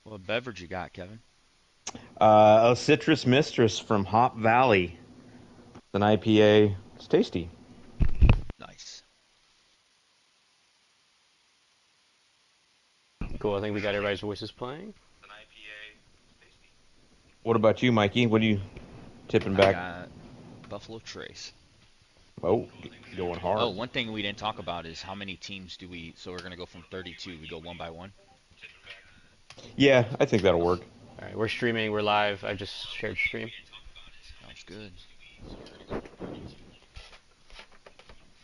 What beverage you got, Kevin? A Citrus Mistress from Hop Valley. It's an IPA. It's tasty. Nice. Cool. I think we got everybody's voices playing. What about you, Mikey? What are you tipping I back? got Buffalo Trace. Oh, going Oh, hard. one thing we didn't talk about is how many teams do we? So we're gonna go from 32. We go one by one. Yeah, I think that'll work. All right, we're streaming. We're live. I just shared stream. Sounds good.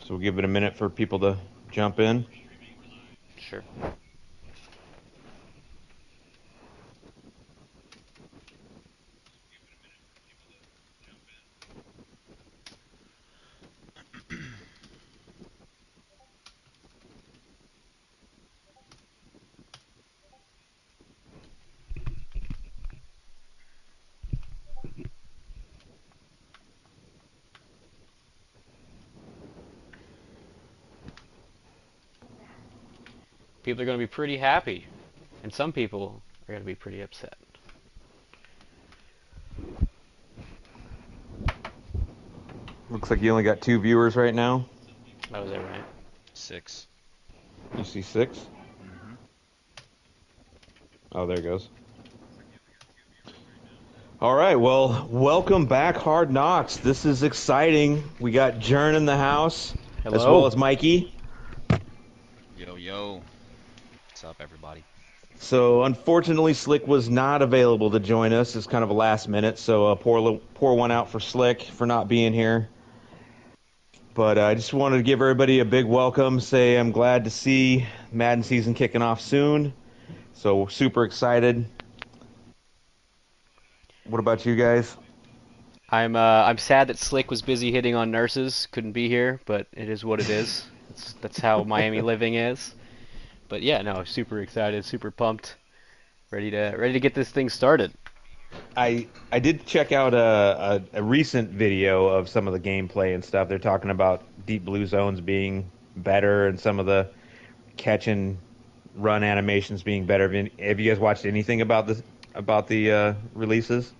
So we'll give it a minute for people to jump in. Sure. People are going to be pretty happy, and some people are going to be pretty upset. Looks like you only got 2 viewers right now. That was it, right? 6. You see 6? Mm-hmm. Oh, there it goes. All right, well, welcome back, Hard Knocks. This is exciting. We got Jern in the house, as well Hello. as Mikey. Yo yo. What's up, everybody? So unfortunately, Slick was not available to join us. It's kind of a last minute, so pour one out for Slick for not being here. But I just wanted to give everybody a big welcome. Say I'm glad to see Madden season kicking off soon. So super excited. What about you guys? I'm sad that Slick was busy hitting on nurses, couldn't be here, but it is what it is. That's how Miami living is. But yeah, no, super excited, super pumped, ready to get this thing started. I did check out a recent video of some of the gameplay and stuff. They're talking about Deep Blue Zones being better and some of the catch and run animations being better. Have you guys watched anything about the releases?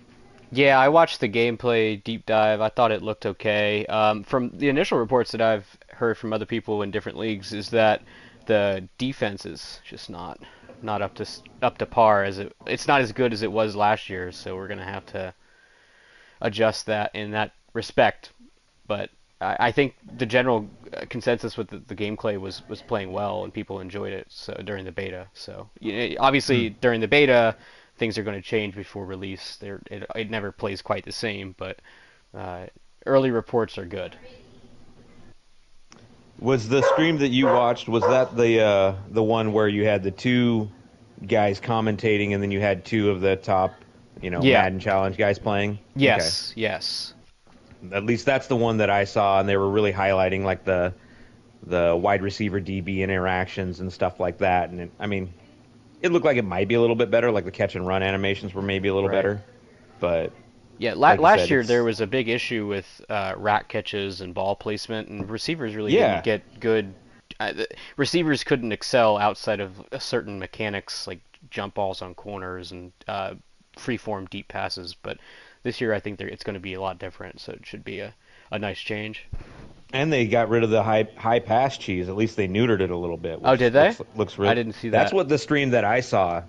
Yeah, I watched the gameplay deep dive. I thought it looked okay. From the initial reports that I've heard from other people in different leagues, is that the defense is just not up to par as it's not as good as it was last year. So we're gonna have to adjust that in that respect. But I think the general consensus with the gameplay was playing well and people enjoyed it so during the beta. So obviously Hmm. during the beta things are going to change before release. It never plays quite the same, but uh, early reports are good. Was the stream that you watched, was that the one where you had the two guys commentating and then you had two of the top, Yeah. Madden Challenge guys playing? Okay. Yes. Yes. At least that's the one that I saw, and they were really highlighting like the wide receiver DB interactions and stuff like that. And I mean, it looked like it might be a little bit better, like the catch and run animations were maybe a little Right. better. But Yeah, like you last said, year there it's was a big issue with rack catches and ball placement, and receivers really didn't yeah. get good. Receivers couldn't excel outside of a certain mechanics like jump balls on corners and free-form deep passes. But this year I think it's going to be a lot different, so it should be a nice change. And they got rid of the high pass cheese. At least they neutered it a little bit, Oh, which did they? looks I real. didn't see That's that. what the stream that I saw That's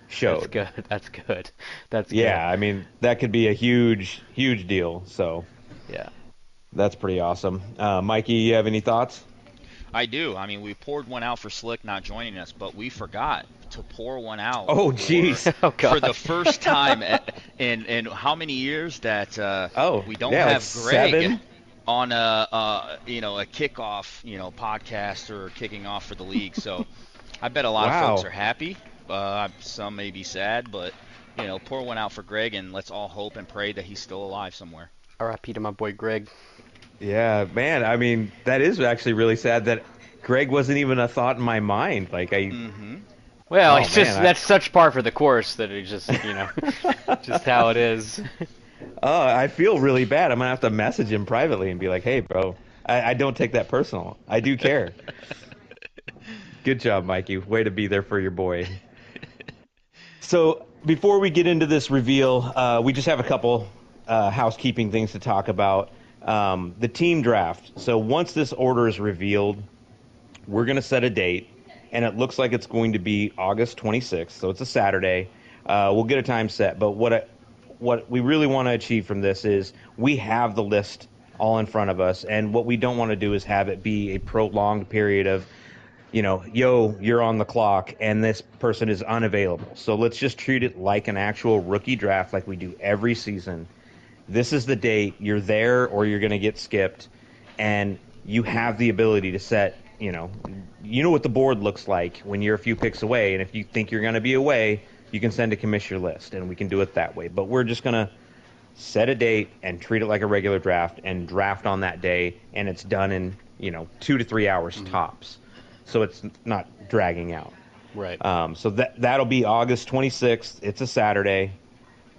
showed. good. That's good. That's good. Yeah, I mean that could be a huge deal. So Yeah. that's pretty awesome. Mikey, you have any thoughts? I do. I mean, we poured one out for Slick not joining us, but we forgot to pour one out Oh, for jeez. Oh the God. first time in how many years that Oh, we don't yeah, like have Greg 7. on a kickoff podcast or kicking off for the league. So I bet a lot of folks Wow. are happy. Some may be sad, but pour one out for Greg, and let's all hope and pray that he's still alive somewhere. R.I.P. to my boy Greg. Yeah, man. I mean, that is actually really sad that Greg wasn't even a thought in my mind. Mm-hmm. Well, Oh it's man, just that's such par for the course that it just just how it is. I feel really bad. I'm gonna have to message him privately and be like, "Hey, bro, I don't take that personal. I do care. Good job, Mikey. Way to be there for your boy." So before we get into this reveal, we just have a couple housekeeping things to talk about. The team draft. So once this order is revealed, we're going to set a date, and it looks like it's going to be August 26th. So it's a Saturday. We'll get a time set. But what we really want to achieve from this is we have the list all in front of us, and what we don't want to do is have it be a prolonged period of yo, you're on the clock, and this person is unavailable. So let's just treat it like an actual rookie draft like we do every season. This is the date. You're there or you're going to get skipped, and you have the ability to set, you know what the board looks like when you're a few picks away, and if you think you're going to be away, you can send a commissioner list, and we can do it that way. But we're just going to set a date and treat it like a regular draft and draft on that day, and it's done in, 2 to 3 hours tops. So it's not dragging out. Right. So that'll be August 26th. It's a Saturday,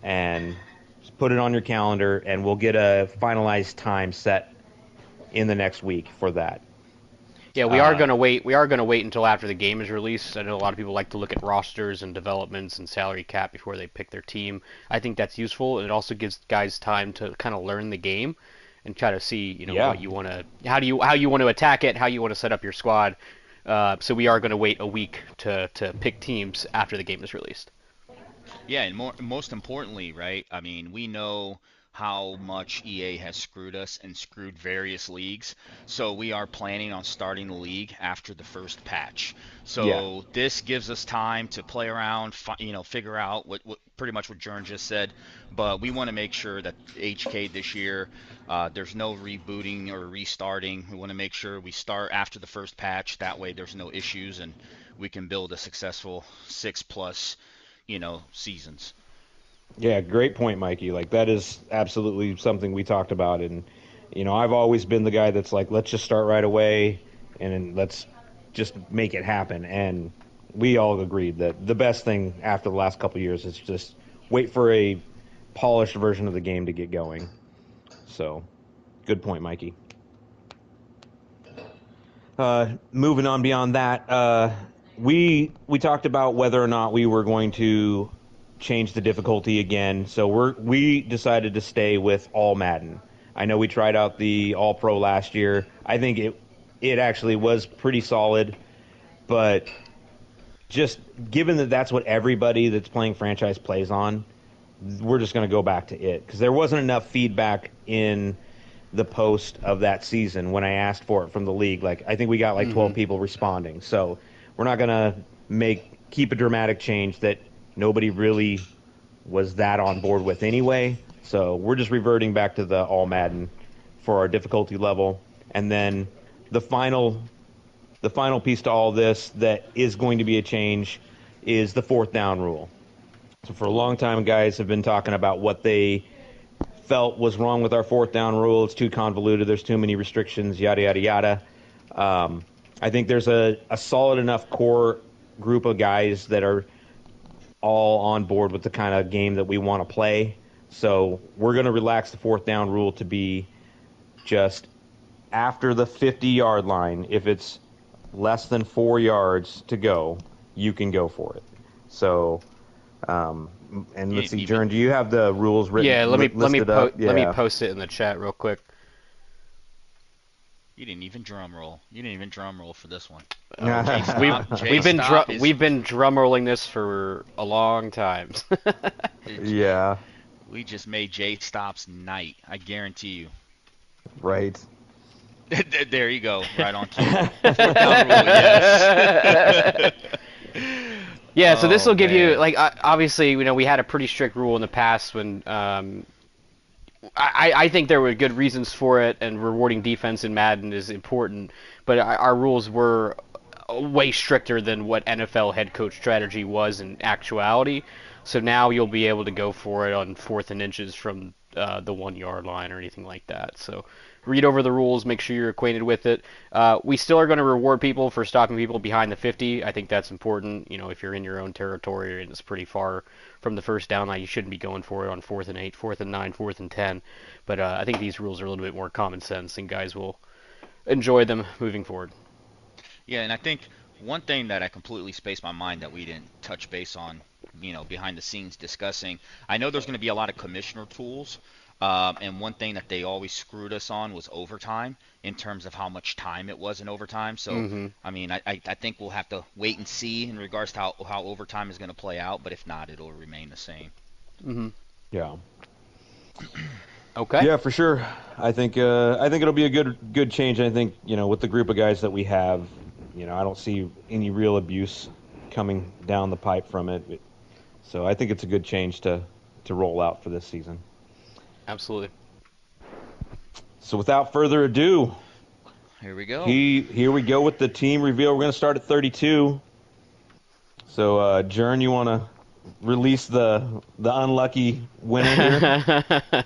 and just put it on your calendar, and we'll get a finalized time set in the next week for that. Yeah, we are going to wait. We are going to wait until after the game is released. I know a lot of people like to look at rosters and developments and salary cap before they pick their team. I think that's useful, and it also gives guys time to kind of learn the game and try to see, what you want to, how you want to attack it, how you want to set up your squad. So we are going to wait a week to pick teams after the game is released. Yeah, and most importantly, right? I mean, we know how much EA has screwed us and screwed various leagues. So we are planning on starting the league after the first patch. So this gives us time to play around, figure out what pretty much what Jern just said. But we want to make sure that HK this year, there's no rebooting or restarting. We want to make sure we start after the first patch. That way there's no issues and we can build a successful 6+ seasons. Yeah, great point, Mikey. Like, that is absolutely something we talked about. And, I've always been the guy that's like, let's just start right away and let's just make it happen. And we all agreed that the best thing after the last couple of years is just wait for a polished version of the game to get going. So, good point, Mikey. Moving on beyond that, we talked about whether or not we were going to change the difficulty again. So we decided to stay with all Madden. I know we tried out the All Pro last year. I think it actually was pretty solid, but just given that that's what everybody that's playing franchise plays on, we're just going to go back to it because there wasn't enough feedback in the post of that season when I asked for it from the league. Like, I think we got 12 people responding. So we're not going to keep a dramatic change that nobody really was that on board with anyway. So we're just reverting back to the all Madden for our difficulty level. And then the final piece to all this that is going to be a change is the 4th down rule. So for a long time, guys have been talking about what they felt was wrong with our 4th down rule. It's too convoluted. There's too many restrictions, yada, yada, yada. I think there's a solid enough core group of guys that are all on board with the kind of game that we want to play. So we're going to relax the 4th down rule to be just after the 50-yard line. If it's less than 4 yards to go, you can go for it. So, and let's see, Jern, do you have the rules written? Yeah, let me Yeah. post it in the chat real quick. You didn't even drum roll. You didn't even drum roll for this one. We've been drum rolling this for a long time. Yeah. We just made J Stop's night. I guarantee you. Right. There you go. Right on cue. 4th down rule, yes. Yeah, so this will give you, like, obviously, we had a pretty strict rule in the past when I think there were good reasons for it, and rewarding defense in Madden is important, but our rules were way stricter than what NFL head coach strategy was in actuality. So now you'll be able to go for it on 4th and inches from the 1-yard line or anything like that. So read over the rules, make sure you're acquainted with it. We still are going to reward people for stopping people behind the 50. I think that's important. If you're in your own territory and it's pretty far from the first down line, you shouldn't be going for it on 4th and 8, 4th and 9, 4th and 10. But I think these rules are a little bit more common sense, and guys will enjoy them moving forward. Yeah, and I think one thing that I completely spaced my mind that we didn't touch base on behind the scenes discussing. I know there's going to be a lot of commissioner tools, and one thing that they always screwed us on was overtime in terms of how much time it was in overtime. So, Mm-hmm. I mean, I think we'll have to wait and see in regards to how overtime is going to play out. But if not, it'll remain the same. Mm-hmm. Yeah. Okay. Yeah, for sure. I think it'll be a good change. I think with the group of guys that we have, I don't see any real abuse coming down the pipe from it. So I think it's a good change to roll out for this season. Absolutely. So without further ado, Here we go. here we go with the team reveal. We're going to start at 32. So, Jern, you want to release the unlucky winner here?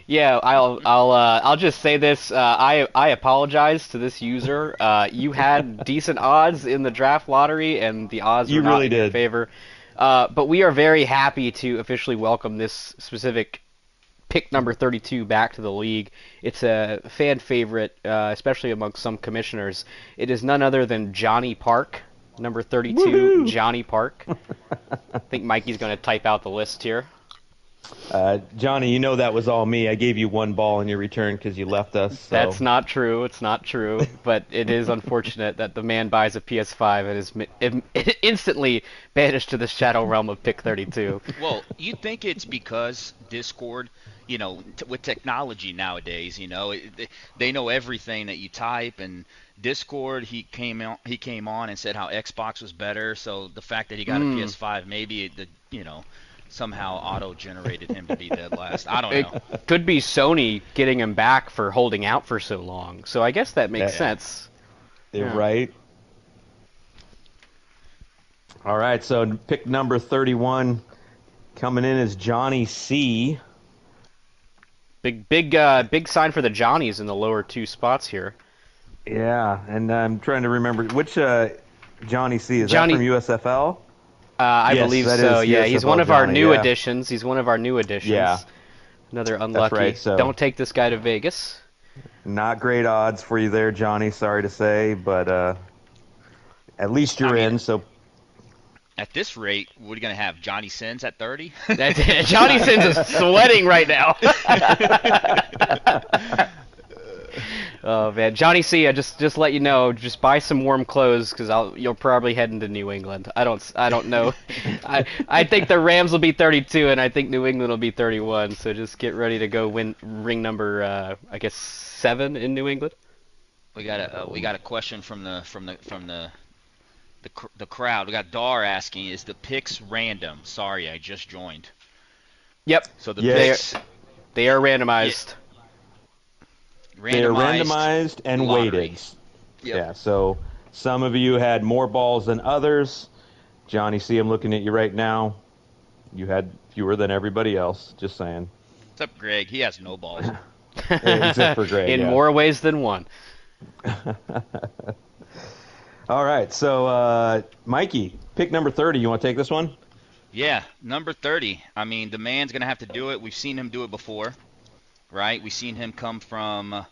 Yeah, I'll just say this. I apologize to this user. You had decent odds in the draft lottery, and the odds You were not really in your did. favor. But we are very happy to officially welcome this specific pick number 32 back to the league. It's a fan favorite, especially amongst some commissioners. It is none other than Johnny Park, number 32, Woohoo! Johnny Park. I think Mikey's going to type out the list here. Johnny, that was all me. I gave you one ball in your return because you left us. So. That's not true. It's not true. But it is unfortunate that the man buys a PS5 and is instantly banished to the shadow realm of pick 32. Well, you think it's because Discord, with technology nowadays, they know everything that you type, and Discord, he came on and said how Xbox was better, so the fact that he got a PS5, maybe somehow auto-generated him to be dead last. I don't know. It could be Sony getting him back for holding out for so long. So I guess that makes sense. Yeah. Right. All right, so pick number 31 coming in is Johnny C. Big sign for the Johnnies in the lower two spots here. Yeah, and I'm trying to remember which Johnny C. Is Johnny, that from USFL? I Yes, believe that so. is Yeah, he's USFL one of our Johnny, new yeah. additions. He's one of our new additions. Yeah. Another unlucky. right, so- Don't take this guy to Vegas. Not great odds for you there, Johnny. Sorry to say, but at least you're in. So At this rate, we're going to have Johnny Sins at 30? Johnny Sins is sweating right now. Oh man, Johnny C, I just let you know, just buy some warm clothes because you'll probably head into New England. I don't know. I think the Rams will be 32 and I think New England will be 31. So just get ready to go win ring number I guess 7 in New England. We got a question from the crowd. We got Dar asking, is the picks random? Sorry, I just joined. Yep. So the Yes. picks They are randomized. they're randomized and lottery. weighted. Yep. Yeah, so some of you had more balls than others. Johnny C, I'm looking at you right now. You had fewer than everybody else. Just saying. Except Greg, he has no balls. Except for Greg. In yeah. more ways than one. All right, so Mikey, pick number 30. You want to take this one? Yeah, number 30. I mean, the man's going to have to do it. We've seen him do it before, right? We've seen him come from,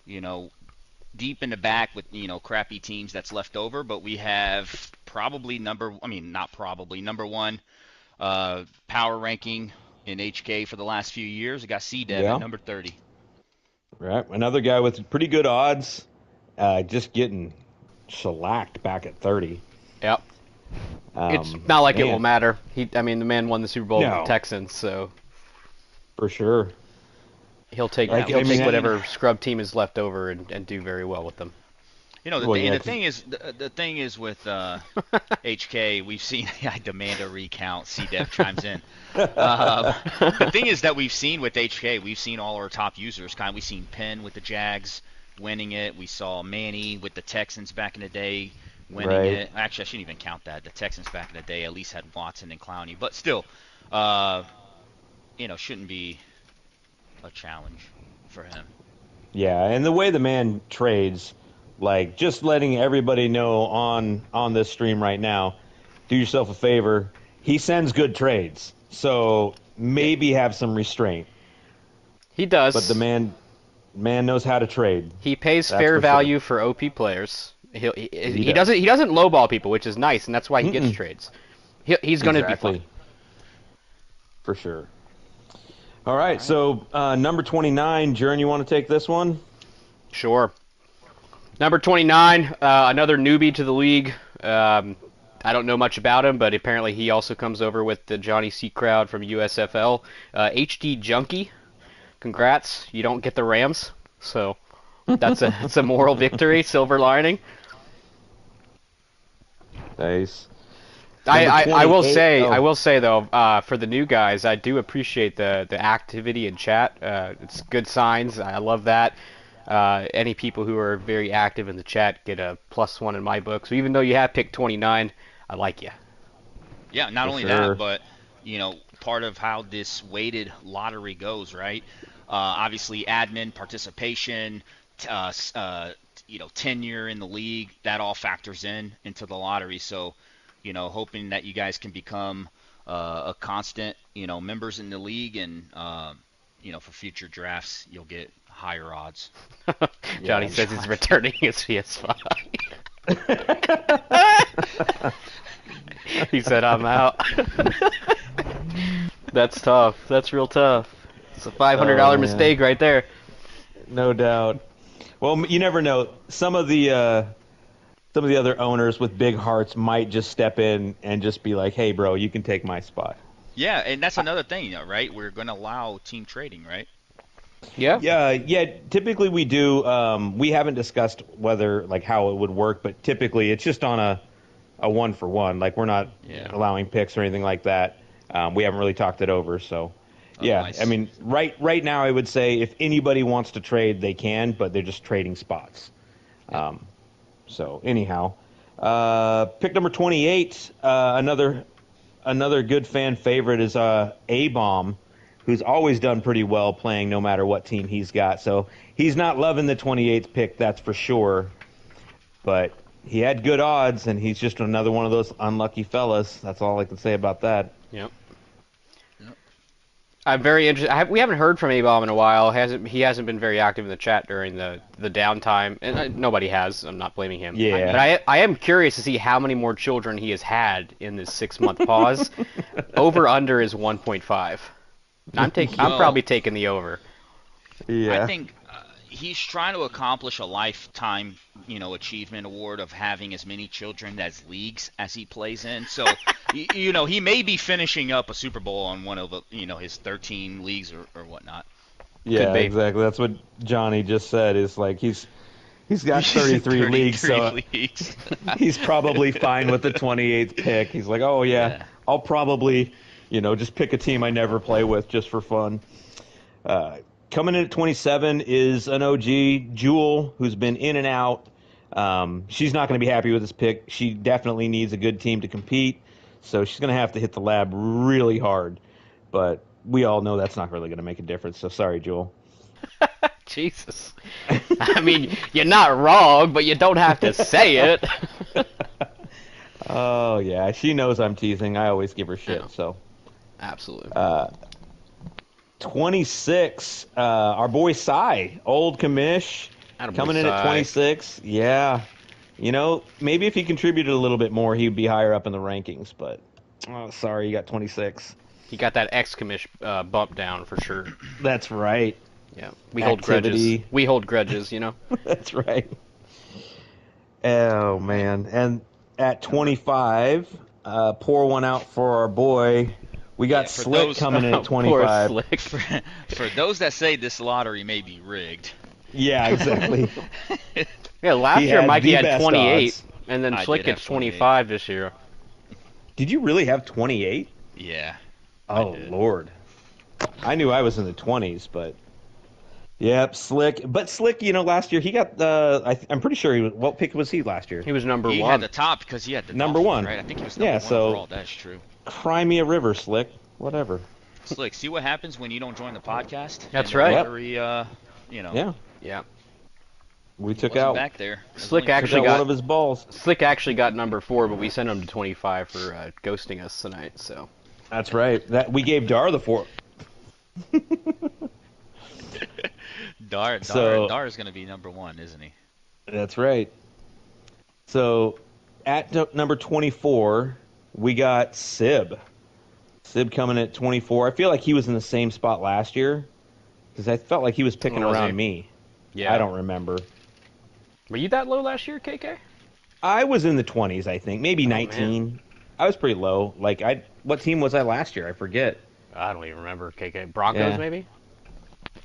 deep in the back with, crappy teams that's left over. But we have number one power ranking in HK for the last few years. We got C-Dev at number 30. Right, another guy with pretty good odds, just getting shellacked back at 30. Yep. It's not like it will matter. The man won the Super Bowl with No. the Texans, so For sure. he'll take whatever scrub team is left over and do very well with them. The thing is with HK, we've seen. I demand a recount. C-Dev chimes in. The thing is that we've seen with HK, we've seen all our top users. We've seen Penn with the Jags winning it. We saw Manny with the Texans back in the day winning it. Actually, I shouldn't even count that. The Texans back in the day at least had Watson and Clowney, but still, shouldn't be a challenge for him. Yeah, and the way the man trades, like just letting everybody know on this stream right now, do yourself a favor. He sends good trades, so maybe have some restraint. He does. But the man knows how to trade. He pays That's fair for value for OP players. He doesn't lowball people, which is nice, and that's why he gets trades. He's going to be fun. for sure. All right, right. so number 29, Jern, you want to take this one? Sure. Number 29, another newbie to the league. I don't know much about him, but apparently he also comes over with the Johnny C crowd from USFL. HD Junkie, congrats. You don't get the Rams, so it's a moral victory, silver lining. Nice. Number I will 28 say oh. I will say though, for the new guys, I do appreciate the activity in chat. It's good signs. I love that. Any people who are very active in the chat get a +1 in my book. So even though you have picked 29, I like you. Yeah, not For only sure. that, but part of how this weighted lottery goes, right? Obviously, admin participation, tenure in the league, that all factors into the lottery. So, hoping that you guys can become a constant, members in the league, and for future drafts, you'll get higher odds. Johnny Yeah. says he's returning his PS5. He said, "I'm out." That's tough. That's real tough. It's a $500 Oh, man. mistake right there. No doubt. Well, you never know. Some of the other owners with big hearts might just step in and just be like, "Hey, bro, you can take my spot." Yeah, and that's another thing, right? We're going to allow team trading, right? Yeah. Yeah. Typically we do. We haven't discussed whether like how it would work, but typically it's just on a 1-for-1. Like we're not Yeah. allowing picks or anything like that. We haven't really talked it over, so. Oh, Yeah, nice. I mean, right now I would say if anybody wants to trade, they can, but they're just trading spots. So anyhow, pick number 28, another good fan favorite is A-Bomb, who's always done pretty well playing no matter what team he's got. So he's not loving the 28th pick, that's for sure. But he had good odds, and he's just another one of those unlucky fellas. That's all I can say about that. Yep. Yep. I'm very interested. We haven't heard from A-Bomb in a while. He hasn't been very active in the chat during the downtime, and nobody has. I'm not blaming him. Yeah. But I am curious to see how many more children he has had in this 6-month pause. Over under is 1.5. I'm probably taking the over. Yeah. I think he's trying to accomplish a lifetime, achievement award of having as many children as leagues as he plays in. So, he may be finishing up a Super Bowl on one of his 13 leagues or whatnot. Yeah, Could be. exactly. That's what Johnny just said. Is like he's got 33 leagues, so leagues. he's probably fine with the 28th pick. He's like, oh yeah, I'll probably, just pick a team I never play with just for fun. Coming in at 27 is an OG, Jewel, who's been in and out. She's not going to be happy with this pick. She definitely needs a good team to compete, so she's going to have to hit the lab really hard. But we all know that's not really going to make a difference, so sorry, Jewel. Jesus. I mean, you're not wrong, but you don't have to say it. Oh, yeah, she knows I'm teasing. I always give her shit, so. Absolutely. 26, our boy Cy, old commish, Attaboy, coming in at Cy. 26. Yeah, maybe if he contributed a little bit more, he'd be higher up in the rankings. But sorry, you got 26. He got that X-commish bump down for sure. That's right. Yeah, we hold Activity. grudges. We hold grudges, That's right. Oh man, and at 25, pour one out for our boy. We got for Slick those- coming in at Poor 25. Slick. For those that say this lottery may be rigged, Yeah, exactly. Yeah, last He year had Mikey the had best 28, odds. and then I Slick did gets have 28. 25 this year. Did you really have 28? yeah. Oh, did. Lord. I knew I was in the 20s, but... Yep, Slick. But Slick, last year he got I'm pretty sure what pick was he last year? He was number He one. had the top because he had the Number Dolphins, one. right? I think he was Yeah, number one so- overall. That's true. Crimea River, Slick. Whatever. Slick, see what happens when you don't join the podcast? That's And the right. lottery, Yeah, Yeah. we took wasn't out, back there. It was Slick only- actually one got of his balls. Slick actually got number 4, but we sent him to 25 for ghosting us tonight. So That's right. That we gave Dar the 4. Dar So- is going to be number one, isn't he? That's right. So, at number 24, we got Sib. Sib coming at 24. I feel like he was in the same spot last year because I felt like he was picking Was he? around me. Yeah. I don't remember. Were you that low last year, KK? I was in the 20s, I think, maybe Oh, 19. I was pretty low. Like what team was I last year? I forget. I don't even remember, KK. Broncos, Yeah. maybe?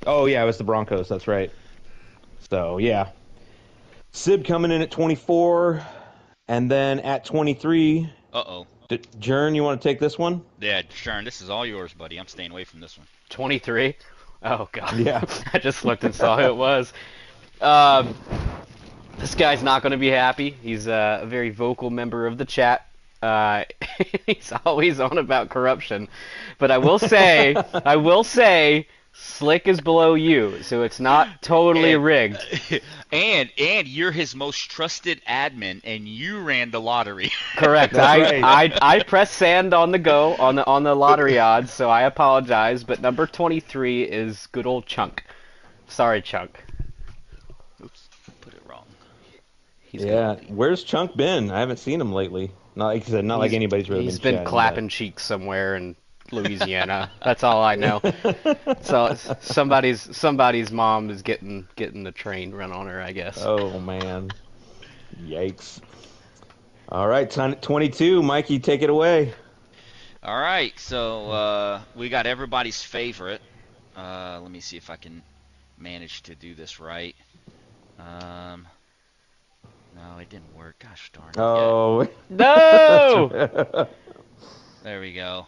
Oh yeah, it was the Broncos. That's right. So yeah, Sib coming in at 24, and then at 23. Uh-oh. Jern, you want to take this one? Yeah, Sharon, this is all yours, buddy. I'm staying away from this one. 23? Oh, God. Yeah. I just looked and saw who it was. Um, this guy's not going to be happy. He's a very vocal member of the chat. He's always on about corruption. But I will say, Slick is below you, so it's not totally rigged. And you're his most trusted admin, and you ran the lottery. Correct. That's right. I pressed sand on the go on the lottery odds, so I apologize. But number 23 is good old Chunk. Sorry, Chunk. Oops, put it wrong. Yeah. Where's Chunk been? I haven't seen him lately. Not like I said, not like anybody's really He's been been chatting, clapping cheeks somewhere in Louisiana. That's all I know. So somebody's mom is getting the train run on her, I guess. Oh man. Yikes. All right, 22. Mikey, take it away. All right, so we got everybody's favorite. Let me see if I can manage to do this right. No, it didn't work. Gosh darn it. Oh. No! There we go.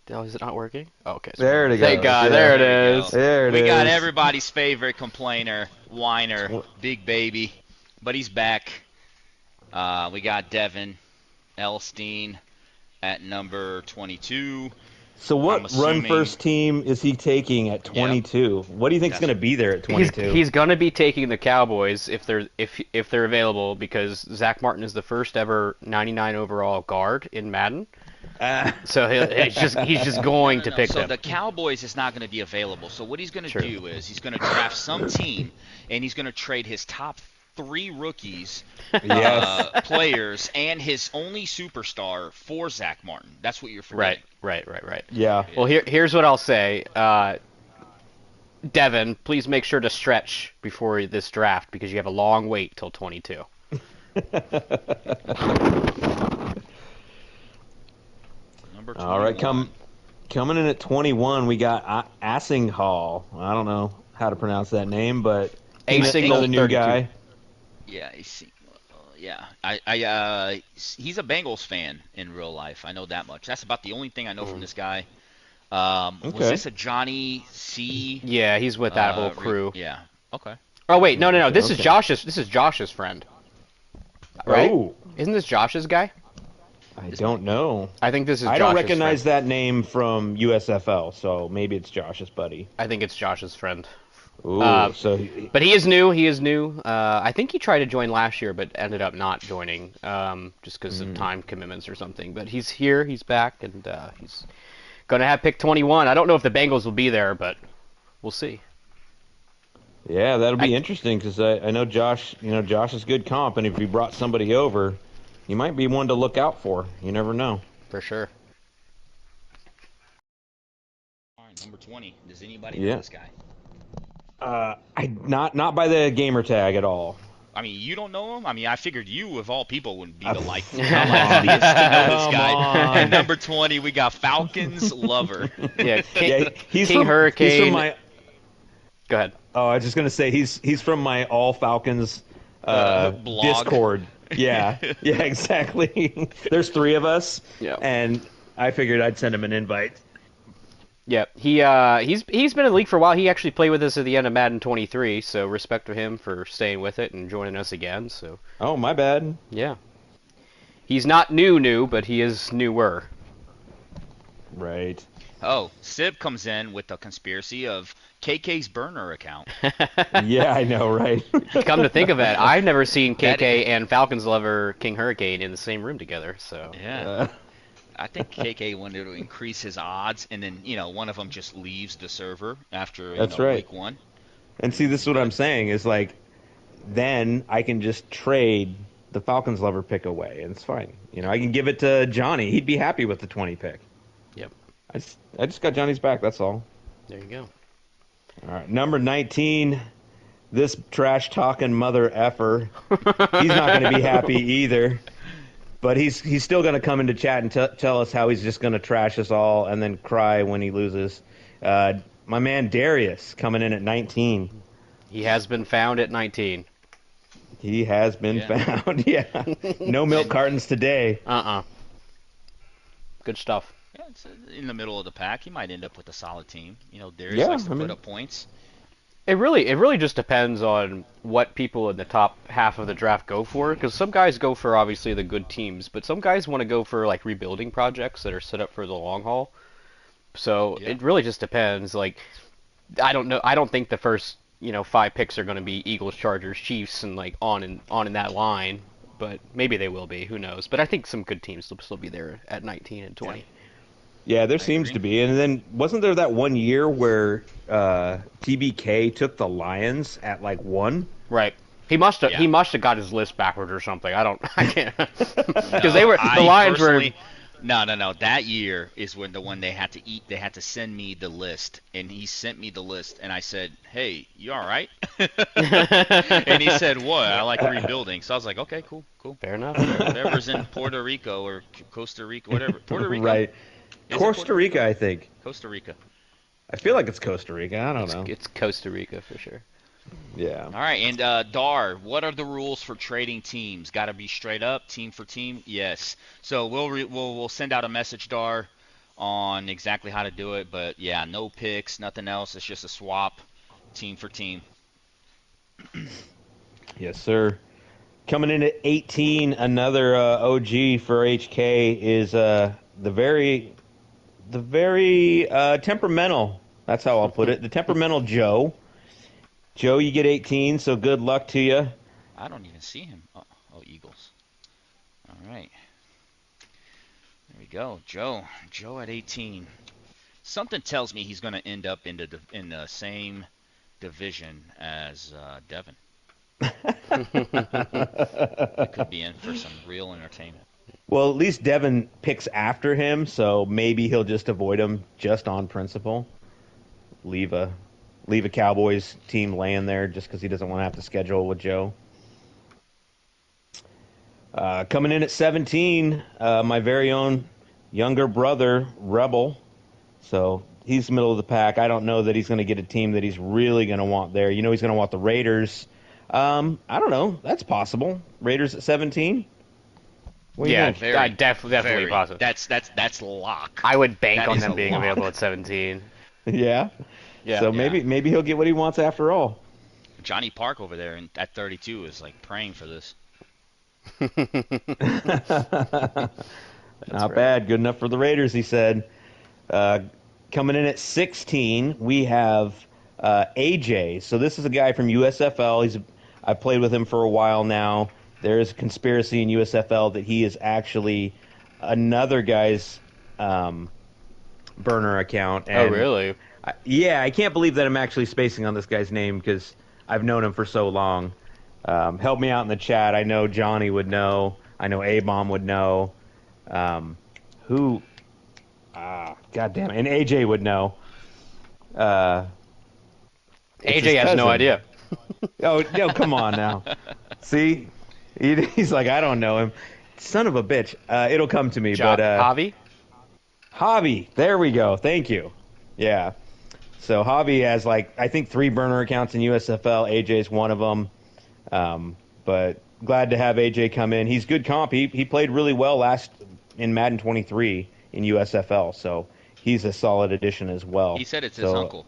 Oh, is it not working? Oh, okay. There it Thank goes. God. Yeah. There it There we is. go. There it We got is. everybody's favorite complainer, whiner, big baby, but he's back. We got Devin Elstein at number 22. So I'm what run assuming- first team is he taking at 22? What do you think is That's- going to be there at 22? He's gonna be taking the Cowboys if they're available because Zach Martin is the first ever 99 overall guard in Madden. So he's just going to pick So them. the Cowboys is not going to be available. So what he's going to True. do is he's going to draft some team, and he's going to trade his top 3 rookies, Yes. players, and his only superstar for Zach Martin. That's what you're forgetting. Right. Yeah. Well, here's what I'll say. Devin, please make sure to stretch before this draft because you have a long wait till 22. Number 21. All right, coming in at 21, we got Assinghall. I don't know how to pronounce that name, but another new 32. guy. Yeah, he's a Bengals fan in real life. I know that much. That's about the only thing I know from this guy. Was Okay. this a Johnny C? Yeah, he's with that whole crew. Yeah. Okay. Oh wait, no. This is Okay. Josh's friend. Right? Oh, Isn't this Josh's guy? I don't know. I think this is I Josh's don't recognize friend. that name from USFL, so maybe it's Josh's buddy. I think it's Josh's friend. Ooh, But he is new. I think he tried to join last year, but ended up not joining, just because of time commitments or something. But he's here, he's back, and he's gonna have pick 21. I don't know if the Bengals will be there, but we'll see. yeah, that'll be interesting because I know Josh. You know, Josh is good comp, and if he brought somebody over, he might be one to look out for. You never know. For sure. All right, number 20. Does anybody Yeah. know this guy? Not by the gamer tag at all. I mean, you don't know him? I mean, I figured you, of all people, would be the likeliest to know this Come guy. on. And number 20, we got Falcons Lover. Yeah, Yeah, he's King from Hurricane. He's from my. Go ahead. Oh, I was just gonna say he's from my All Falcons blog. Discord. Yeah, yeah, exactly. There's 3 of us, Yeah. and I figured I'd send him an invite. Yeah, he's been in the league for a while. He actually played with us at the end of Madden 23, so respect to him for staying with it and joining us again. So Oh, my bad. yeah, he's not new, but he is newer. Right. Oh, Sib comes in with the conspiracy of KK's burner account. Yeah, I know, right? Come to think of it, I've never seen That KK and Falcons lover King Hurricane in the same room together. So Yeah. I think KK wanted to increase his odds, and then, one of them just leaves the server after That's right. week 1. And see, this is what I'm saying is like, then I can just trade the Falcons lover pick away, and it's fine. I can give it to Johnny. He'd be happy with the 20 pick. I just got Johnny's back. That's all. There you go. All right, number 19. This trash talking mother effer. He's not going to be happy either. But he's still going to come into chat and tell us how he's just going to trash us all and then cry when he loses. My man Darius coming in at 19. He has been found at 19. He has been found. Yeah. No milk cartons today. Good stuff. Yeah, it's in the middle of the pack. He might end up with a solid team. Darius likes to put up points. It really just depends on what people in the top half of the draft go for, because some guys go for obviously the good teams, but some guys want to go for like rebuilding projects that are set up for the long haul. So it really just depends. Like, I don't know. I don't think the first 5 picks are going to be Eagles, Chargers, Chiefs, and like on in that line. But maybe they will be. Who knows? But I think some good teams will still be there at 19 and 20. Yeah, there seems to be. And then wasn't there that one year where TBK took the Lions at like 1? Right. He must have got his list backwards or something. I can't because the Lions were. No. That year is when the one they had to eat. They had to send me the list, and he sent me the list, and I said, "Hey, you all right?" And he said, "What? I like rebuilding." So I was like, "Okay, cool." Fair enough. Whatever's in Puerto Rico or Costa Rica, whatever. Puerto Rico, right? Costa Rica, I think. Costa Rica. I feel like it's Costa Rica. I don't know. It's Costa Rica for sure. Yeah. All right, and Dar, what are the rules for trading teams? Got to be straight up, team for team? Yes. So we'll send out a message, Dar, on exactly how to do it. But yeah, no picks, nothing else. It's just a swap, team for team. Yes, sir. Coming in at 18, another OG for HK is the very temperamental. That's how I'll put it. The temperamental Joe. Joe, you get 18, so good luck to you. I don't even see him. Oh, Eagles. All right. There we go. Joe at 18. Something tells me he's going to end up in the same division as Devin. It could be in for some real entertainment. Well, at least Devin picks after him, so maybe he'll just avoid him just on principle. Leave a Cowboys team laying there just because he doesn't want to have to schedule with Joe. Coming in at 17, my very own younger brother, Rebel. So he's middle of the pack. I don't know that he's going to get a team that he's really going to want there. He's going to want the Raiders. I don't know. That's possible. Raiders at 17? Definitely possible. That's lock. I would bank on them being available at 17. Yeah. Yeah. So maybe he'll get what he wants after all. Johnny Park over there at 32 is like praying for this. Not bad. Good enough for the Raiders, he said. Coming in at 16, we have AJ. So this is a guy from USFL. I've played with him for a while now. There is a conspiracy in USFL that he is actually another guy's burner account. And really? I can't believe that I'm actually spacing on this guy's name because I've known him for so long. Help me out in the chat. I know Johnny would know. I know A-Bomb would know. God damn it. And AJ would know. AJ has no idea. Oh, no, come on now. See? He's like, I don't know him. Son of a bitch. It'll come to me. Javi? Javi. There we go. Thank you. Yeah. So Javi has, I think 3 burner accounts in USFL. AJ's one of them. But glad to have AJ come in. He's good comp. He played really well in Madden 23 in USFL. So he's a solid addition as well. He said it's his uncle.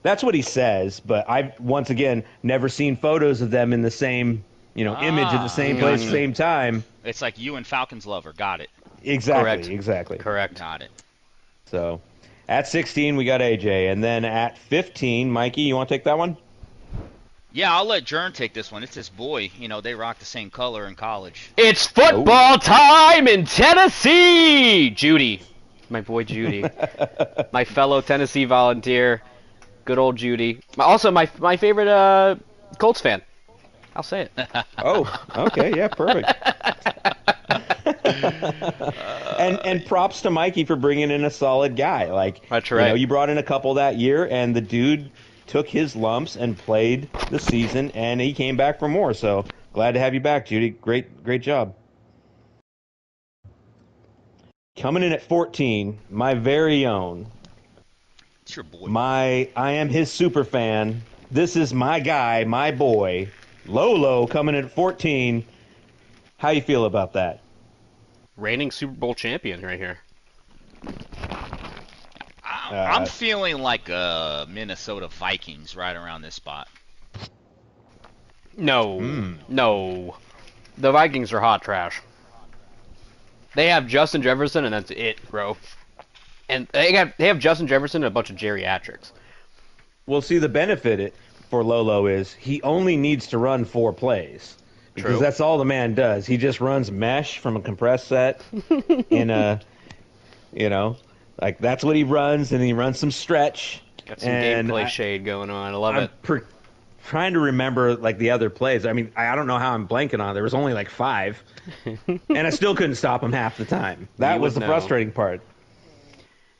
That's what he says. But I've, once again, never seen photos of them in the same image at the same place at the same time. It's like you and Falcons Lover. Got it. Exactly. Correct. Got it. So at 16, we got AJ. And then at 15, Mikey, you want to take that one? Yeah, I'll let Jern take this one. It's his boy. They rock the same color in college. It's football time in Tennessee! Judy. My boy Judy. My fellow Tennessee Volunteer. Good old Judy. Also, my favorite Colts fan. I'll say it. Oh, okay, yeah, perfect. And props to Mikey for bringing in a solid guy. Like, That's right. you brought in a couple that year, and the dude took his lumps and played the season, and he came back for more. So glad to have you back, Judy. Great job. Coming in at 14, my very own, It's your boy. I am his super fan. This is my guy, my boy, Lolo, coming in at 14. How you feel about that? Reigning Super Bowl champion right here. I'm feeling like Minnesota Vikings right around this spot. No, no. The Vikings are hot trash. They have Justin Jefferson, and that's it, bro. And they have Justin Jefferson and a bunch of geriatrics. Well, see, the benefit for Lolo is he only needs to run 4 plays. Because True. that's all the man does. He just runs mesh from a compressed set in a, like that's what he runs, and he runs some stretch. Got some and gameplay shade going on. I love I'm it. trying to remember like the other plays. I mean, I don't know how I'm blanking on it. There was only like 5, and I still couldn't stop him half the time. That You was would the know. frustrating part.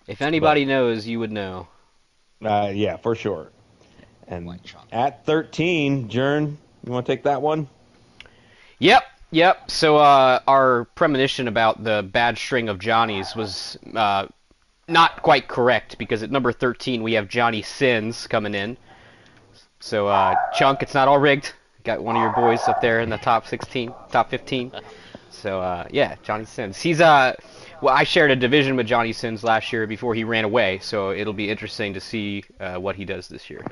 If anybody knows, you would know. Yeah, for sure. And White chocolate. at 13, Jern, you want to take that one? Yep. So our premonition about the bad string of Johnnies was not quite correct, because at number 13 we have Johnny Sins coming in. So Chunk, it's not all rigged. Got one of your boys up there in the top 15. So yeah, Johnny Sins. He's well, I shared a division with Johnny Sins last year before he ran away, so it'll be interesting to see what he does this year.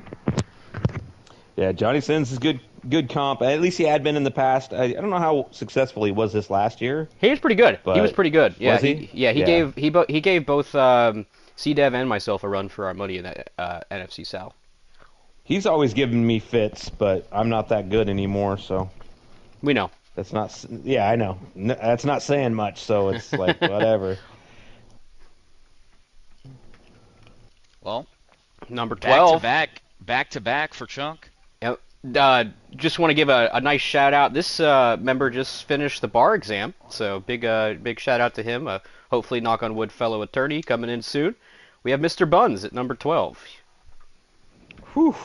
Yeah, Johnny Sins is good comp. At least he had been in the past. I don't know how successful he was this last year. He was pretty good. He was pretty good. Yeah, was he? He gave both CDev and myself a run for our money in that NFC South. He's always given me fits, but I'm not that good anymore, so We know. that's not. Yeah, I know. That's not saying much, so it's like whatever. Well, Number 12. back to back for Chunk. Yep. Just want to give a nice shout out. This member just finished the bar exam, so big shout out to him. Hopefully, knock on wood, fellow attorney coming in soon. We have Mr. Buns at number 12. Whew.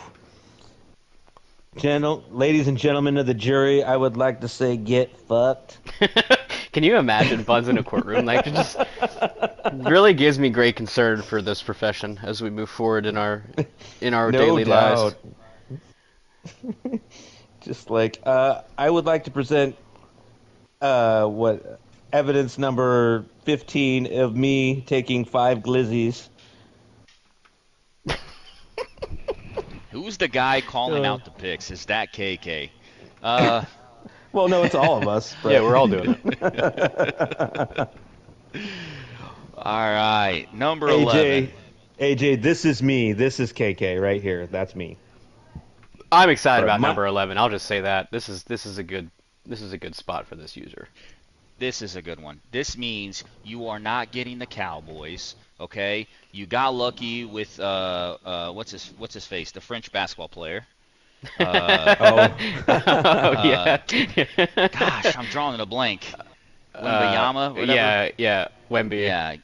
Ladies and gentlemen of the jury, I would like to say get fucked. Can you imagine Buns in a courtroom? Like, it just really gives me great concern for this profession as we move forward in our No daily lives. doubt. Just like I would like to present evidence number 15 of me taking 5 glizzies. Who's the guy calling out the picks? Is that KK? Well, no, it's all of us. But... Yeah, we're all doing it. All right, number 11. AJ, this is me. This is KK right here. That's me. I'm excited Right, about number 11. I'll just say that this is a good spot for this user. This is a good one. This means you are not getting the Cowboys. Okay, you got lucky with what's his face, the French basketball player. Oh yeah. Gosh, I'm drawing a blank. Wembayama, whatever. Yeah, Wemby. Yeah,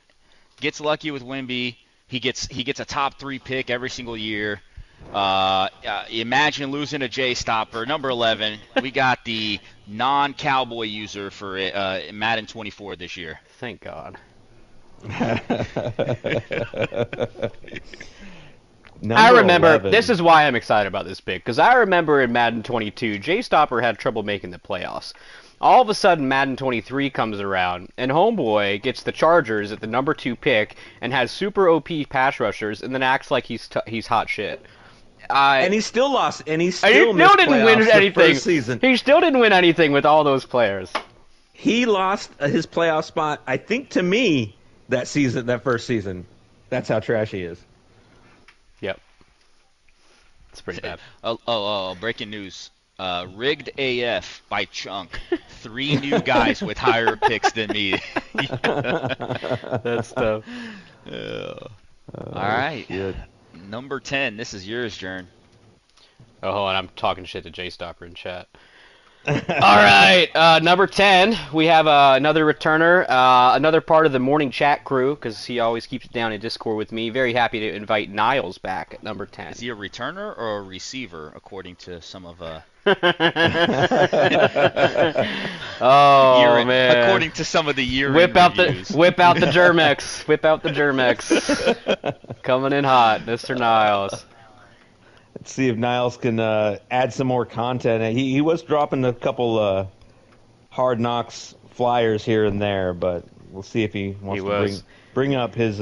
gets lucky with Wemby. He gets a top 3 pick every single year. Imagine losing a J stopper. Number 11, we got the non-Cowboy user for Madden 24 this year. Thank God. I remember 11. this is why I'm excited about this pick, because I remember in Madden 22, J Stopper had trouble making the playoffs. All of a sudden, Madden 23 comes around, and Homeboy gets the Chargers at the number 2 pick and has super OP pass rushers, and then acts like he's hot shit. And he still lost, and he He still still didn't win playoffs the anything. first season. He still didn't win anything with all those players. He lost his playoff spot, I think, to me that first season. That's how trash he is. Yep. It's pretty bad. Breaking news. Rigged AF by Chunk. 3 new guys with higher picks than me. That's tough. All right. Shit. Number 10. This is yours, Jern. Oh, hold on. I'm talking shit to J Stopper in chat. All right, number 10, we have another returner, another part of the morning chat crew, because he always keeps it down in Discord with me. Very happy to invite Niles back at number 10. Is he a returner or a receiver, according to some of Oh, year man. according to some of the year-end reviews? Whip out the Germex. Whip out the Germex. Coming in hot, Mr. Niles. Let's see if Niles can add some more content. He was dropping a couple Hard Knocks flyers here and there, but we'll see if he wants to bring up his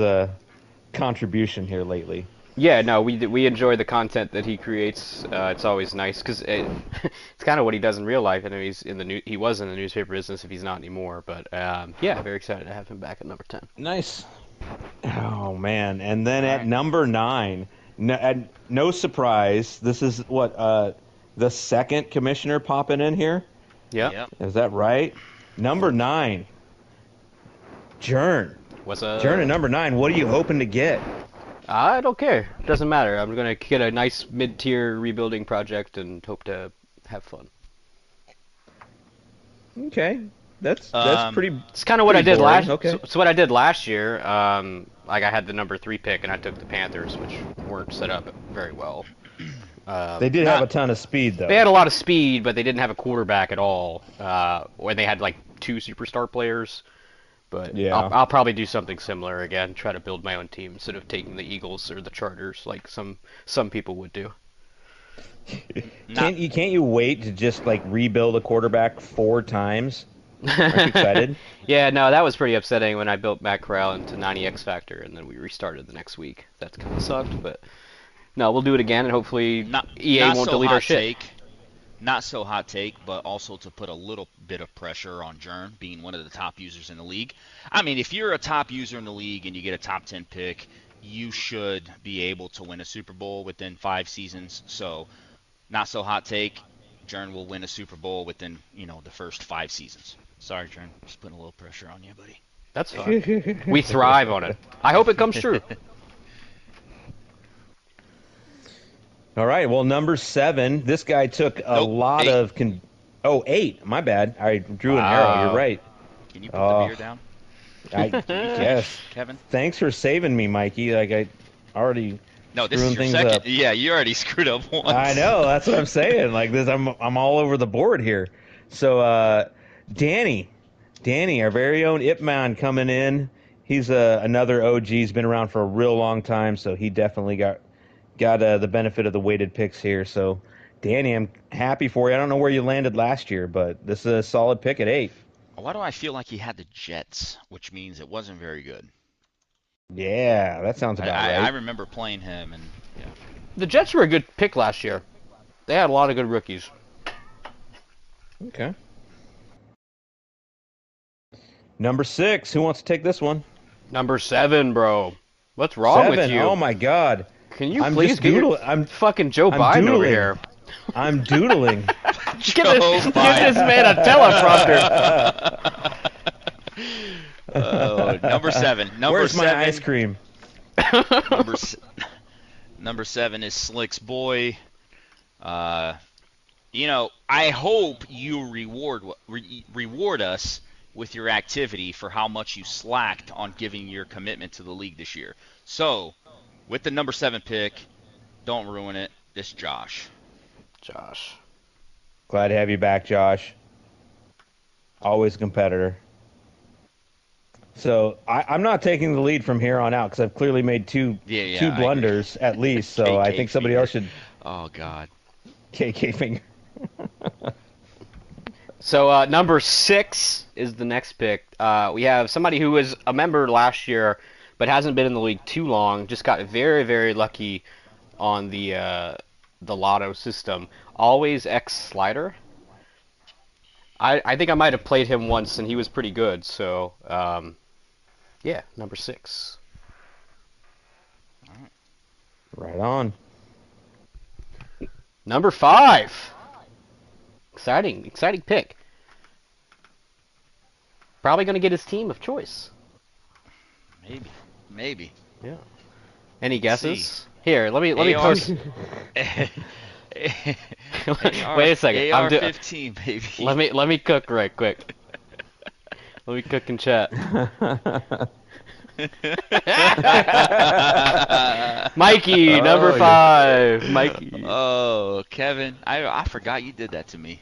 contribution here lately. Yeah, no, we enjoy the content that he creates. It's always nice because it's kind of what he does in real life. I know he was in the newspaper business if he's not anymore. But yeah, very excited to have him back at number 10. Nice. Oh man, and then at number 9, no surprise, this is what the second commissioner popping in here. Yeah. Yep. Is that right? Number 9, Jern. What's up? Jern at number 9. What are you hoping to get? I don't care. It doesn't matter. I'm gonna get a nice mid-tier rebuilding project and hope to have fun. Okay, that's pretty. It's kind of what I did boring. last. Okay. So what I did last year. Like I had the number 3 pick and I took the Panthers, which weren't set up very well. They did have a ton of speed though. They had a lot of speed, but they didn't have a quarterback at all. Or they had like 2 superstar players. But yeah. I'll probably do something similar again. Try to build my own team instead of taking the Eagles or the Chargers like some people would do. Can't you wait to just like rebuild a quarterback 4 times? Aren't you excited? Yeah, no, that was pretty upsetting when I built Matt Corral into 90 X Factor and then we restarted the next week. That kind of sucked, but no, we'll do it again and hopefully EA won't delete our shit. Not so hot take, but also to put a little bit of pressure on Jern, being one of the top users in the league. I mean, if you're a top user in the league and you get a top 10 pick, you should be able to win a Super Bowl within 5 seasons. So, not so hot take, Jern will win a Super Bowl within, the first 5 seasons. Sorry, Jern, just putting a little pressure on you, buddy. That's fine. We thrive on it. I hope it comes true. All right. Well, number 7. This guy took a lot 8. of. 8. My bad. I drew an arrow. You're right. Can you put the beer down? Yes. Kevin? Thanks for saving me, Mikey. Like I already. No, this is your second. Up. Yeah, you already screwed up once. I know. That's what I'm saying. Like this, I'm all over the board here. So, Danny, our very own Ip Man coming in. He's another OG. He's been around for a real long time, so he definitely got the benefit of the weighted picks here. So, Danny, I'm happy for you. I don't know where you landed last year, but this is a solid pick at 8. Why do I feel like he had the Jets, which means it wasn't very good? Yeah, that sounds about right. I remember playing him, and yeah. The Jets were a good pick last year. They had a lot of good rookies. Okay. Number 6. Who wants to take this one? Number 7, bro. What's wrong with you? Oh my God. Can you please I'm fucking Joe Biden doodling. over here. I'm doodling. Give this man a teleprompter. Number 7. Where's my ice cream? Number 7 is Slick's boy. I hope you reward us with your activity for how much you slacked on giving your commitment to the league this year. So, with the number 7 pick, don't ruin it. This Josh. Glad to have you back, Josh. Always a competitor. So I'm not taking the lead from here on out because I've clearly made two blunders at least. So I think somebody else should. Oh God. KK finger. So number 6 is the next pick. We have somebody who was a member last year but hasn't been in the league too long. Just got very, very lucky on the lotto system. Always X Slider. I think I might have played him once and he was pretty good. So yeah, number 6. Right on. Number 5. Exciting pick. Probably going to get his team of choice. Maybe. Yeah. Any guesses? Here, let me post. Wait a second. AR-15, baby. Let me cook right quick. Let me cook in chat. Mikey, number Oh, yeah. 5. Mikey. Oh, Kevin, I forgot you did that to me.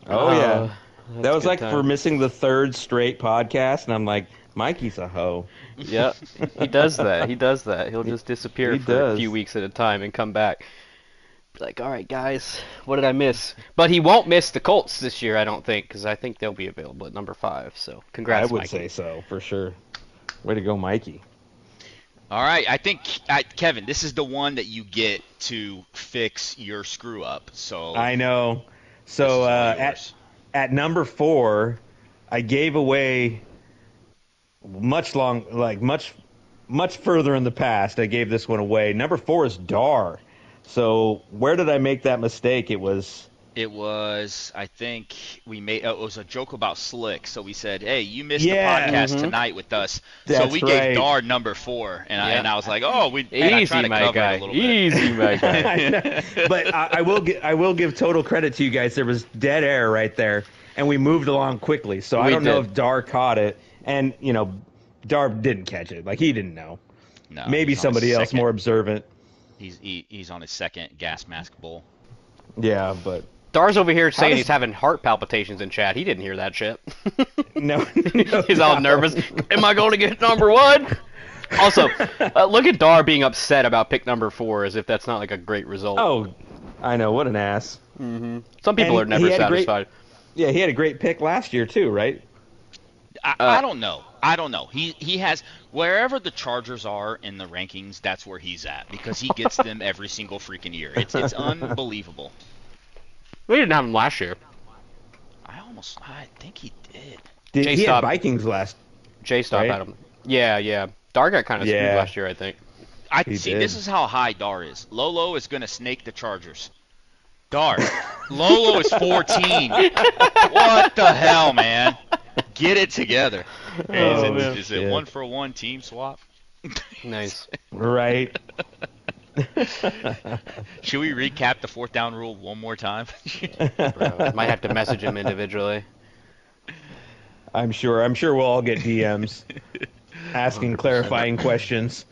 Oh, yeah. That's That was good like for times. missing the third straight podcast, and I'm like, Mikey's a hoe. Yep, he does that. He does that. He'll just disappear He for a does. few weeks at a time and come back. Be like, all right, guys, what did I miss? But he won't miss the Colts this year, I don't think, because I think they'll be available at number 5. So, I congrats, would Mikey. say so, for sure. Way to go, Mikey. All right, I think Kevin, this is the one that you get to fix your screw up. So I know. this So is all at yours. number 4, I gave away much further in the past. I gave this one away. Number 4 is Dar. So where did I make that mistake? It was I think we made, it was a joke about Slick. So we said, hey, you missed the Yeah. podcast Mhm. tonight with us. So That's we right. gave Dar number 4. And, Yeah. and I was like, oh, and I tried Easy, to my cover guy. it a little bit. Easy, my guy. I know. But I will give total credit to you guys. There was dead air right there, and we moved along quickly. So I We don't know did. if Dar caught it, and Dar didn't catch it. Like he didn't know. No, Maybe he's on his somebody else second- more observant. He's on his second gas mask bowl. Yeah, but Dar's over here saying does- he's having heart palpitations in chat. He didn't hear that shit. no. He's all nervous. Am I going to get number 1? Also, look at Dar being upset about pick number 4 as if that's not like a great result. Oh, I know. What an ass. Some people And are never he had a great- satisfied. Yeah, he had a great pick last year too, right? I don't know. I don't know. He has wherever the Chargers are in the rankings, that's where he's at because he gets them every single freaking year. It's unbelievable. We didn't have him last year. I think he did. He had J-Stop. Vikings last. J-Stop Right? had him. Yeah. Dar got kind of screwed Yeah. last year, I think. I He see. did. This is how high Dar is. Lolo is gonna snake the Chargers. Dar. Lolo is 14. What the hell, man? Get it together. Hey, Oh, is it shit. 1-for-1 team swap? Nice. Right. Should we recap the 4th down rule one more time? Bro, might have to message him individually. I'm sure we'll all get DMs asking clarifying questions.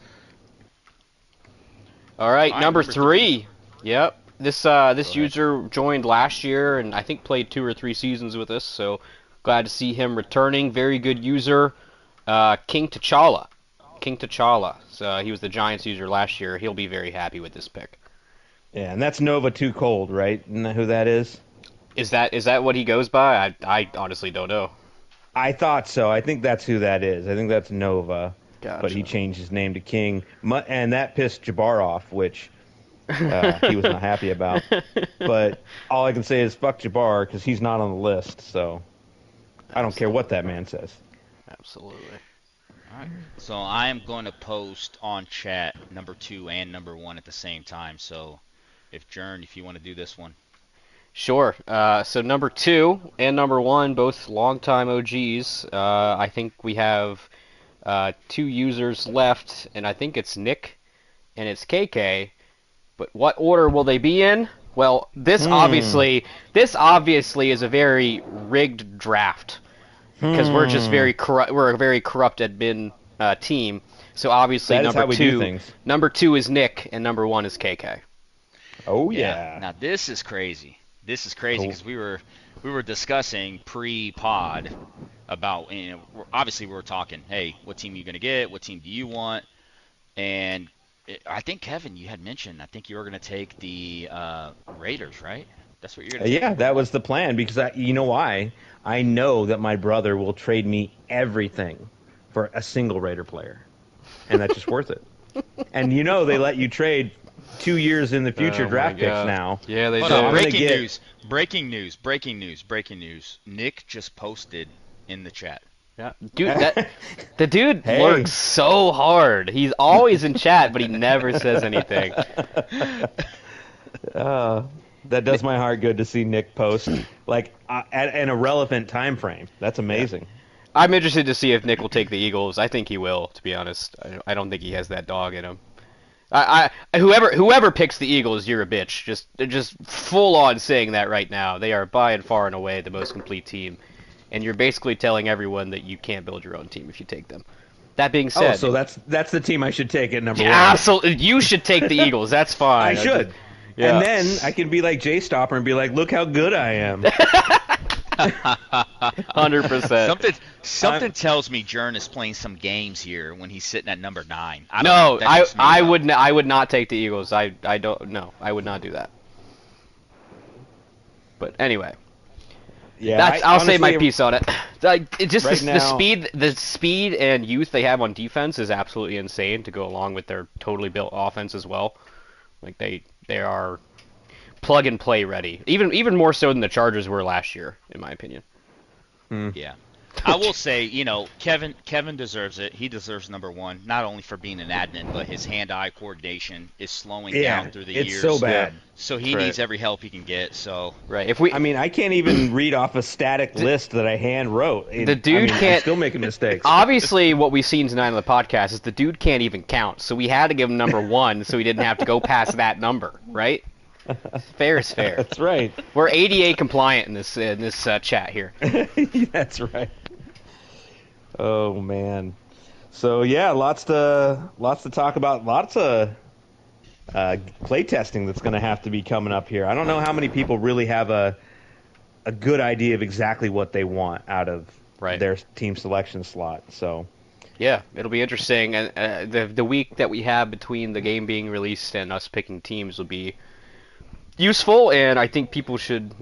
All right, All right, number number 3. Yep. This user joined last year and I think played 2 or 3 seasons with us, so glad to see him returning. Very good user, King T'Challa. So he was the Giants user last year. He'll be very happy with this pick. Yeah, and that's Nova Too Cold, right? Isn't that who that is? Is that what he goes by? I honestly don't know. I thought so. I think that's who that is. I think that's Nova. Gotcha. But he changed his name to King. And that pissed Jabbar off, which he was not happy about. But all I can say is fuck Jabbar because he's not on the list. So I don't care what that man says. Absolutely. All right. So I am going to post on chat number 2 and number 1 at the same time. So if you want to do this one. Sure. So number 2 and number 1, both longtime OGs. I think we have 2 users left, and I think it's Nick and it's KK. But what order will they be in? Well, this obviously is a very rigged draft because we're just very corrupt. We're a very corrupt admin team. So obviously That is number how we do 2, things. number 2 is Nick, and number 1 is KK. Oh, yeah. Now this is crazy. This is crazy because we were discussing pre-pod about obviously we were talking. Hey, what team are you gonna get? What team do you want? And I think Kevin, you had mentioned. I think you were gonna take the Raiders, right? That's what you're gonna. Yeah, that was the plan because you know why? I know that my brother will trade me everything for a single Raider player, and that's just worth it. And they let you trade 2 years in the future Oh my draft picks God. now. Yeah, they Hold do. on, I'm gonna breaking get- news! Breaking news! Nick just posted in the chat. Yeah, dude, the dude Hey. works so hard. He's always in chat, but he never says anything. That does my heart good to see Nick post like at an irrelevant time frame. That's amazing. I'm interested to see if Nick will take the Eagles. I think he will, to be honest. I don't think he has that dog in him. Whoever picks the Eagles, you're a bitch. Just full on saying that right now. They are by and far and away the most complete team, and you're basically telling everyone that you can't build your own team if you take them. That being Oh, said, so that's the team I should take at number one. absolutely, you should take the Eagles. That's fine. I should. And Yeah. then I can be like Jay Stopper and be like, look how good I am. 100%. Something tells me Jern is playing some games here when he's sitting at number 9. I don't No, know. That's just me, though. I would not take the Eagles. I don't no, I would not do that. But anyway, Yeah, I'll say my honestly, piece on it. Like it just Right the now- speed and youth they have on defense is absolutely insane to go along with their totally built offense as well. Like they are plug and play ready. Even more so than the Chargers were last year, in my opinion. Yeah. I will say, Kevin deserves it. He deserves number 1, not only for being an admin, but his hand-eye coordination is slowing Yeah, down through the it's years. so bad. So he Right. needs every help he can get. So Right. If we I mean, I can't even read off a static list that I hand wrote. The dude I'm can't- still making mistakes. obviously what we've seen tonight on the podcast is the dude can't even count. So we had to give him number 1 so he didn't have to go past that number, right? Fair is fair. That's right. We're ADA compliant in this chat here. That's right. Oh man. So yeah, lots to talk about. Lots of play testing that's going to have to be coming up here. I don't know how many people really have a good idea of exactly what they want out of Right. their team selection slot. So Yeah, it'll be interesting, and the week that we have between the game being released and us picking teams will be useful, and I think people should,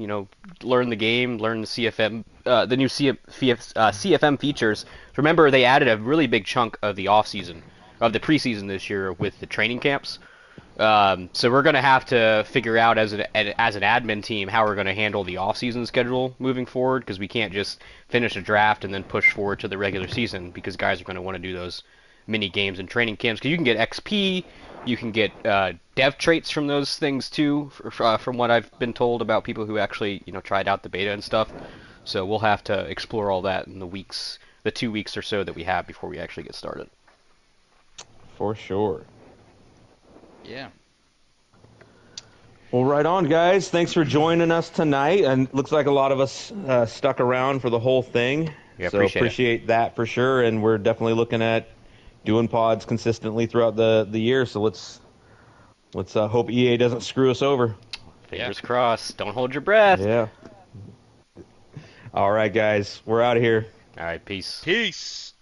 learn the game, learn the CFM, the new CFM features. Remember, they added a really big chunk of the off season, of the preseason this year with the training camps. So we're going to have to figure out as an admin team how we're going to handle the off-season schedule moving forward, because we can't just finish a draft and then push forward to the regular season, because guys are going to want to do those mini games and training camps. Because you can get XP, you can get dev traits from those things too, from what I've been told about people who actually tried out the beta and stuff. So we'll have to explore all that in the 2 weeks or so that we have before we actually get started. for sure. yeah. Well, right on, guys. Thanks for joining us tonight. And looks like a lot of us stuck around for the whole thing. Yeah, so appreciate that for sure. And we're definitely looking at doing pods consistently throughout the year. So let's hope EA doesn't screw us over. Fingers crossed. Don't hold your breath. Yeah. All right, guys. We're out of here. All right, peace. Peace.